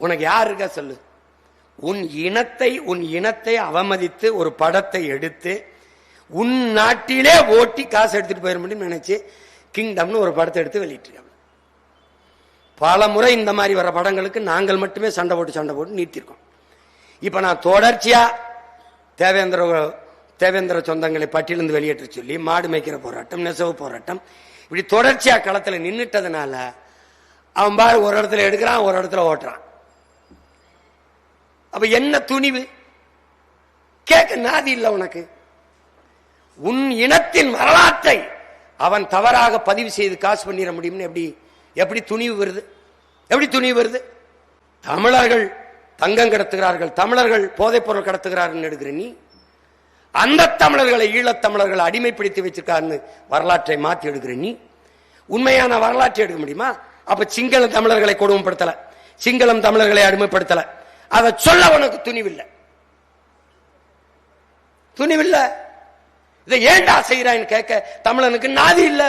உனக்கு யார் இருக்கா சொல்லு. உன் இனத்தை அவமதித்து ஒரு படத்தை எடுத்து உன் நாட்டிலே ஓட்டி காசு எடுத்துட்டு போயிட முடியும் நினைச்சு கிங்டம்னு ஒரு படத்தை எடுத்து வெளியிட்டு பல முறை இந்த மாதிரி வர படங்களுக்கு நாங்கள் மட்டுமே சண்டை போட்டு நீட்டிருக்கோம். இப்ப நான் தொடர்ச்சியா தேவேந்திர சொந்தங்களை பட்டியலிருந்து வெளியேற்ற சொல்லி மாடு மேய்க்கிற போராட்டம், நெசவு போராட்டம், இப்படி தொடர்ச்சியா களத்துல நின்னுட்டதுனால அவன் பாரு ஒரு இடத்துல எடுக்கிறான், ஒரு இடத்துல ஓட்டுறான். அப்ப என்ன துணிவு கேட்க நாதி இல்ல உனக்கு. உன் இனத்தின் வரலாற்றை அவன் தவறாக பதிவு செய்து காசு பண்ணிட முடியும்னு எப்படி துணிவு வருது? எப்படி துணிவு வருது? தமிழர்கள் தங்கம் கடத்துகிறார்கள், தமிழர்கள் போதைப் பொருள் கடத்துகிறார்கள் எடுக்கிற நீ அந்த தமிழர்களை ஈழத்தமிழர்களை அடிமைப்படுத்தி வச்சிருக்காருன்னு வரலாற்றை மாற்றி எடுக்கிற நீ உண்மையான வரலாற்றை எடுக்க முடியுமா? அப்ப சிங்கள தமிழர்களை கொடுமைப்படுத்தல, சிங்களம் தமிழர்களை அடிமைப்படுத்தல, அதை சொல்ல உனக்கு துணிவில்லை. இதை ஏண்டா செய்யறான்னு கேட்க தமிழனுக்கு நாதி இல்ல.